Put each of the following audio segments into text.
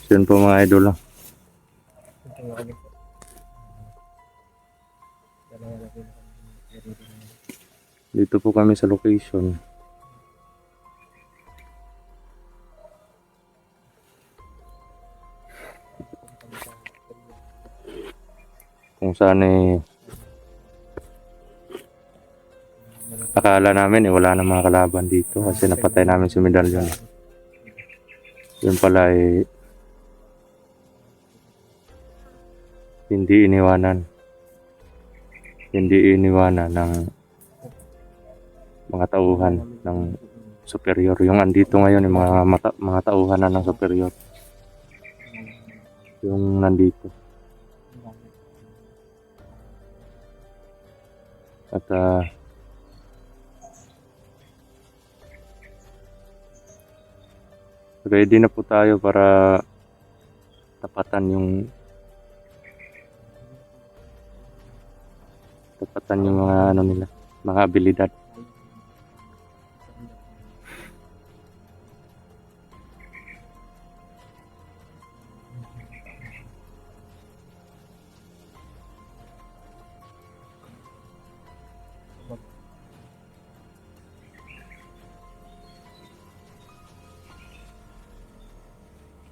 Yun po mga idol. Dito po kami sa location. Kung saan akala namin wala na mga kalaban dito kasi napatay namin si Medallion. Yun pala hindi iniwanan ng mga tauhan ng superior. Yung andito ngayon yung mga tauhan na ng superior. Yung nandito. At ready na po tayo para tapatan yung mga ano nila, mga abilidad.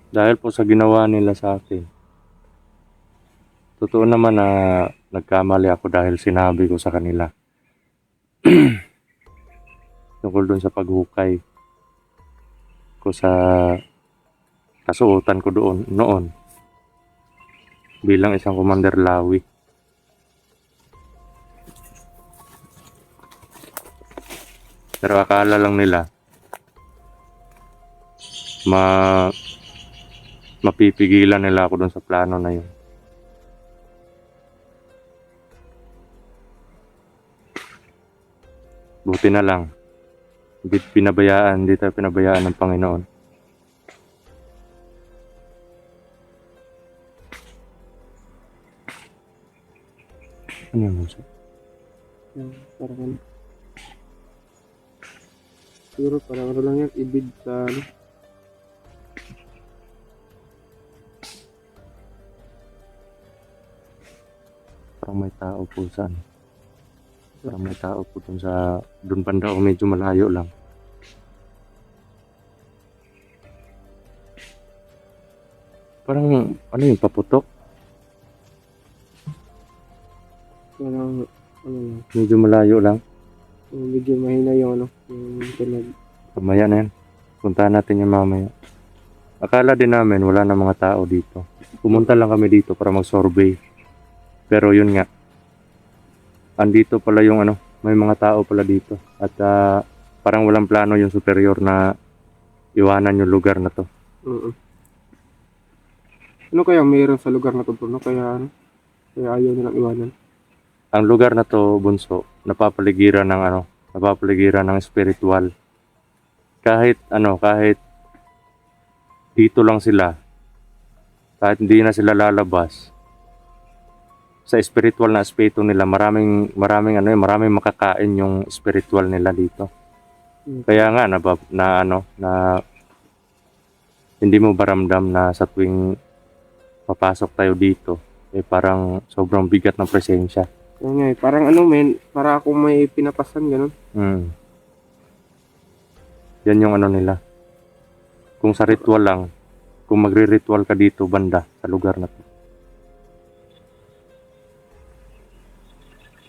Dahil po sa ginawa nila sa akin, totoo naman na nagkamali ako dahil sinabi ko sa kanila tungkol dun sa paghukay ko sa kasuotan ko noon bilang isang Commander Lawi. Pero akala lang nila mapipigilan nila ako dun sa plano na yun. Buti na lang, hindi tayo pinabayaan ng Panginoon. Ano yun, Musa? Parang siguro parang ano lang yan, ibig sa ano. Parang may tao po sa ano. Parang may tao po dun banda o medyo malayo lang. Parang ano yung paputok? Parang ano lang, Medyo malayo lang. medyo mahina yung ano, yung tunog. Mamaya na yan. Puntahan natin yung mamaya. Akala din namin wala na mga tao dito. Pumunta lang kami dito para mag-survey. Pero yun nga. Andito pala yung ano, may mga tao pala dito. At parang walang plano yung superior na iwanan yung lugar na to. Ano kaya mayroon sa lugar na to, bro? No? Kaya ayaw nilang iwanan. Ang lugar na to, Bunso, napapaligiran ng spiritual. Kahit dito lang sila, kahit hindi na sila lalabas, sa spiritual na aspeto nila, maraming makakain yung spiritual nila dito. Kaya nga na hindi mo baramdam na sa tuwing papasok tayo dito, parang sobrang bigat ng presensya. Kaya nga eh, parang ano men, para akong may pinapasan ganun. Mm. Yan yung ano nila. Kung sa ritual lang, kung magre-ritual ka dito banda sa lugar na to,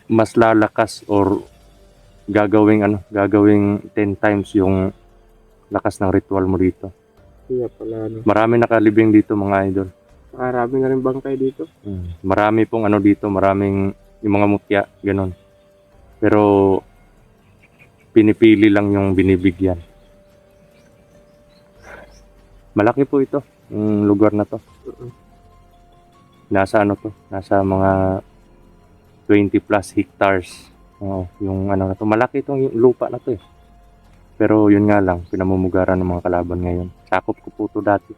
mas lalakas or gagawing 10 times yung lakas ng ritual mo dito. Kaya pala ano. Marami nakalibing dito mga idol. Marami na rin bangkay dito. Marami pong dito, maraming yung mga mutya, ganun. Pero pinipili lang yung binibigyan. Malaki po ito, yung lugar na to. Nasa nasa mga 20 plus hectares. Oo, yung na to. Malaki itong lupa na to eh. Pero yun nga lang, pinamumugaran ng mga kalaban ngayon. Sakop ko po ito dati.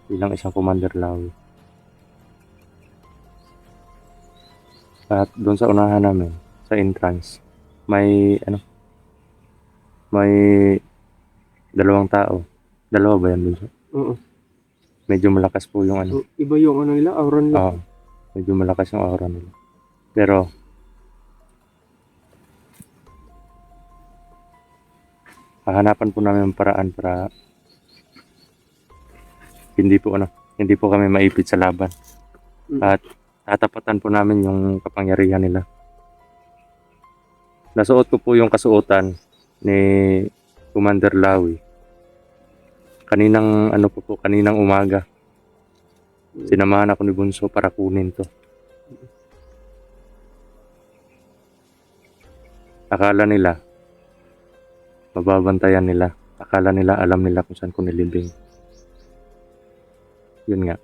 Bilang isang Commander Lawi. At doon sa unahan namin, sa entrance, may dalawang tao. Dalawa ba yan dun? Oo. Medyo malakas po yung So, iba yung ano nila, aura nila. Oo. Medyo malakas yung aura nila. Pero hahanapan po namin ng paraan para hindi po kami maipit sa laban. At tatapatan po namin yung kapangyarihan nila. Nasuot ko po yung kasuotan ni Commander Lawi. Kaninang umaga. Sinamahan ako ni Bunso para kunin to. Akala nila mababantayan nila. Akala nila alam nila kung saan ko nilibing. Yun nga.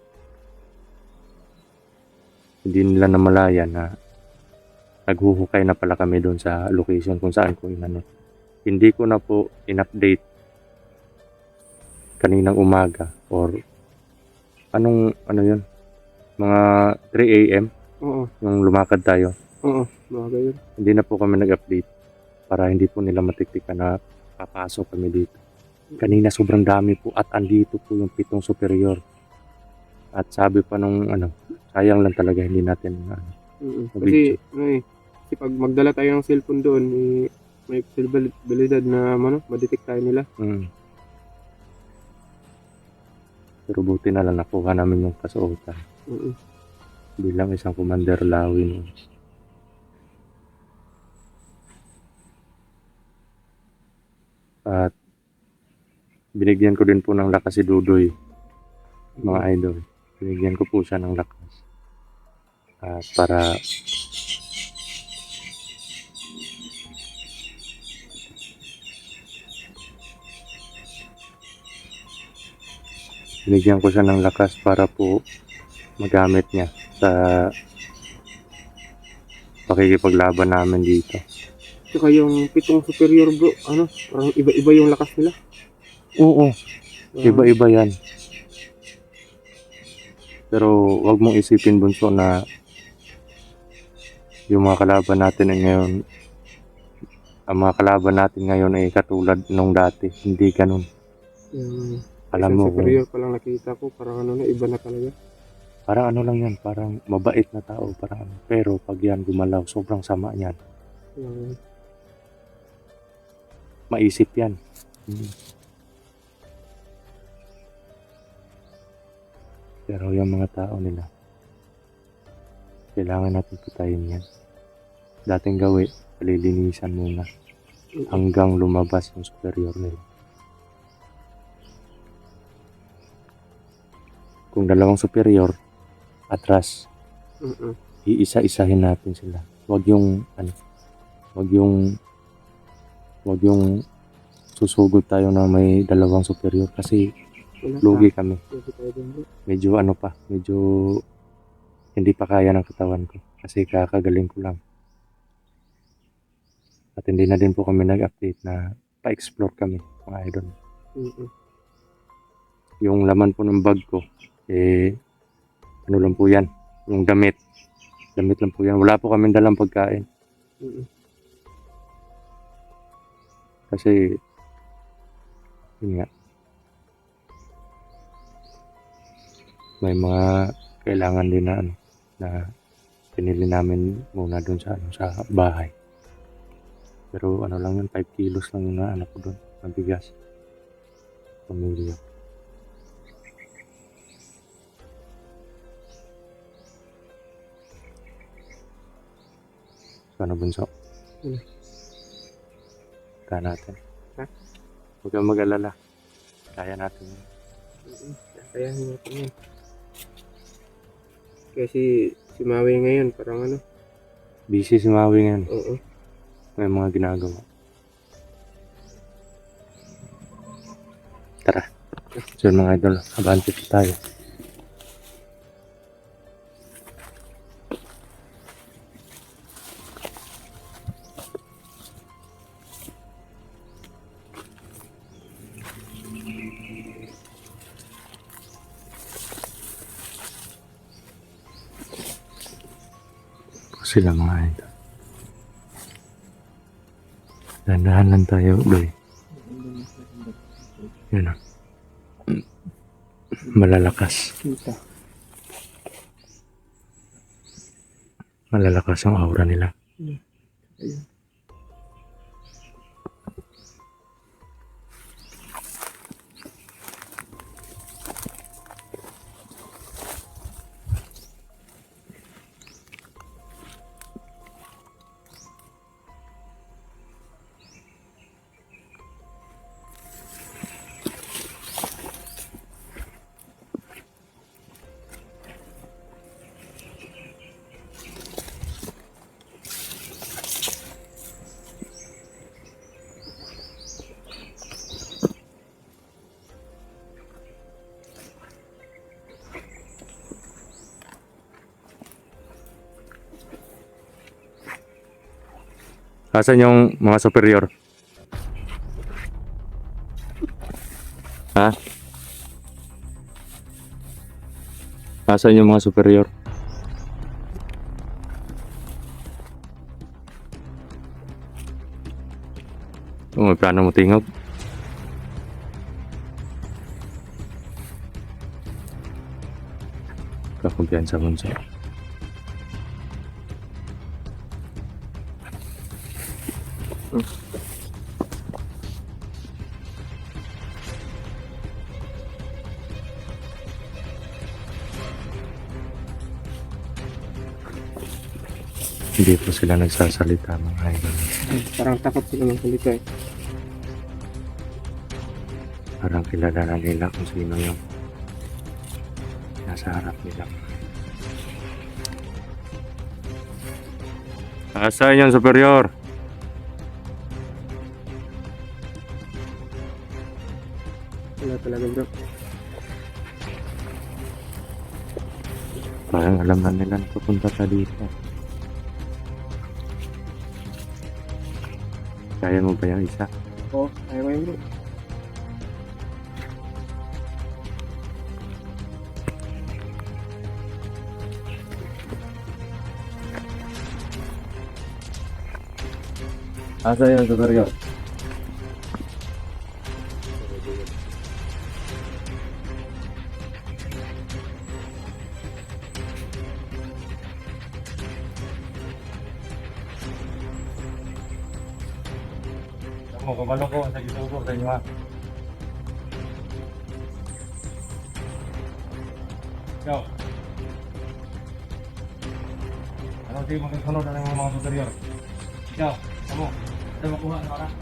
Hindi nila namalayan na naghuhukay na pala kami doon sa location kung saan ko inano. Hindi ko na po in-update kaninang umaga or yun? Mga 3 AM Oo. nung lumakad tayo. Oo. Bagay yun. Hindi na po kami nag-update para hindi po nila matiktikan na papasok kami dito. Kanina sobrang dami po at andito po yung 7 superior. At sabi pa nung sayang lang talaga hindi natin Kasi kasi pag magdala tayo ng cellphone doon, may posibilidad na ma-detect tayo nila. Pero buti na lang nakuha namin yung kasuotan bilang isang Commander Lawi noon. At binigyan ko din po ng lakas si Dudoy, mga idol. Binigyan ko po siya ng lakas. At para binigyan ko siya ng lakas para po magamit niya sa pakikipaglaban namin dito. Tsaka yung 7 superior bro, parang iba-iba yung lakas nila. Oo, iba-iba yan. Pero wag mong isipin, Bunso, na yung mga kalaban natin ngayon ay katulad nung dati. Hindi ganun. Alam mo, superior pa lang nakita ko, parang iba na talaga. Parang lang yan, parang mabait na tao, pero pag yan gumalaw, sobrang sama yan. Maisip yan. Pero yung mga tao nila, kailangan natin putayin yan. Dating gawi, palilinisan muna hanggang lumabas yung superior nila. Kung 2 superior, atras, iisa-isahin natin sila. Wag yung susugod tayo na may 2 superior kasi Wala lugi kami. Lugi tayo dun bro. Medyo ano pa, medyo hindi pa kaya ng katawan ko. Kasi kakagaling ko lang. At hindi na din po kami nag-update na pa-explore kami, mga idol. Mm-mm. Yung laman po ng bag ko, ano lang po yan, yung damit. Damit lang po yan. Wala po kami dalang pagkain. Mm-mm. Kasi, yun nga, may mga kailangan din na, ano, na pinili namin muna dun sa, ano, sa bahay. Pero ano lang yun, 5 kilos lang yung ano ko dun, ng bigas. Pamilya. So, ano bunso? Ano? Kaya natin. Ha? Huwag kang mag-alala. Kaya natin yun. Mm-mm. Kakayahin natin yan. Kasi si Maui ngayon parang ano. Busy si Maui ngayon. Oo. May mga ginagawa. Tara. So mga idol, abante po tayo. Sila mga idol. Dandahan lang tayo, boy. Yun o. Malalakas. Kita. Malalakas ang aura nila. Ayun. Asan yung mga superior? Ha? Asan yung mga superior? Oh, may plano mo tingog? Kakumpiyansa mo siya. Hindi po sila nagsasalita mga idol. Parang takot sila ng salita eh. Parang kilala na nila kung sino yung nasa harap nila. Asan yung superior? Wala talaga bro. Parang alam na nila na pupunta ka dito. Kaya mo ba yung isa? Oo, ayaw ko yun bro. Asan yung superior? Ako, kabalo ko sa gitugo sa inyo ha. Ikaw. Anong di mo kasunod na ng mga superior? Ikaw, kamu. Ito makuha na orang.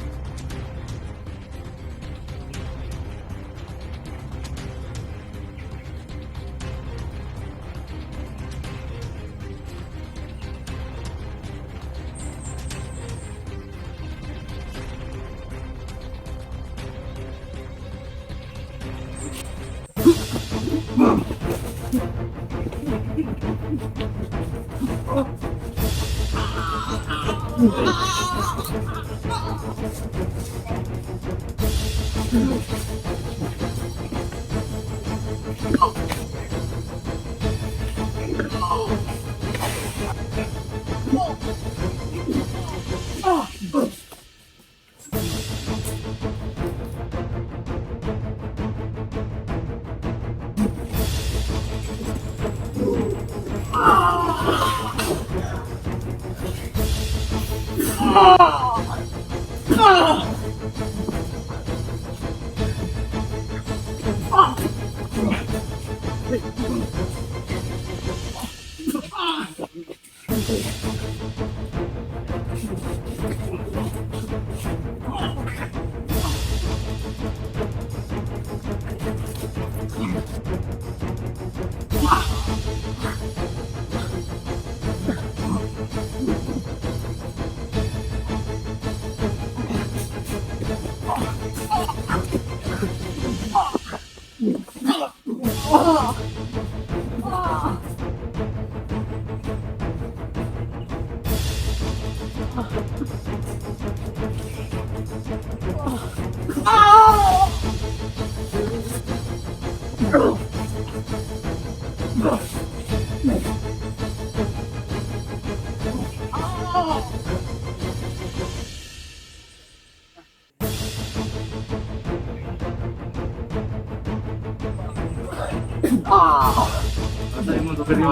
Nasaan mo superior?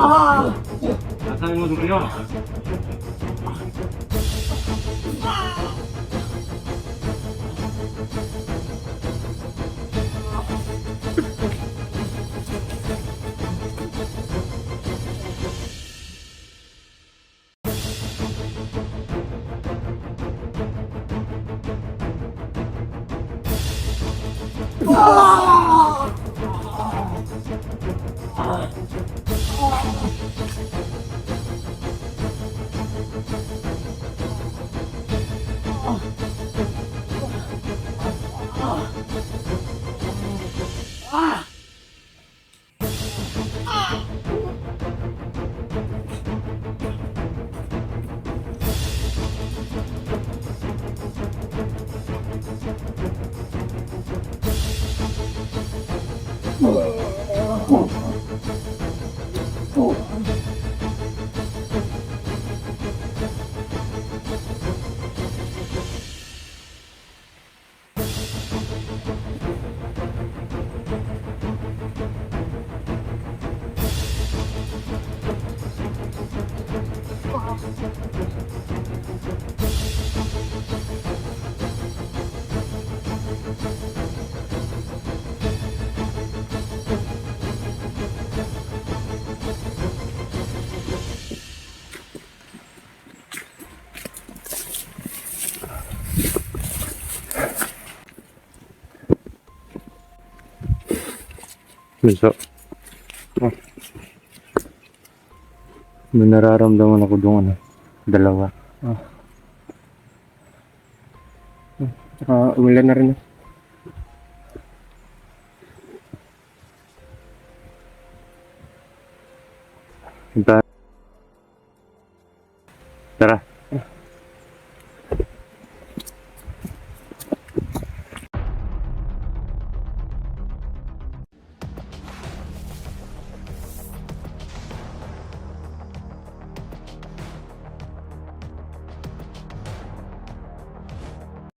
Nasaan mo superior? So, may nararamdaman ako doon, ano, dalawa. Umulan na rin. Hintayin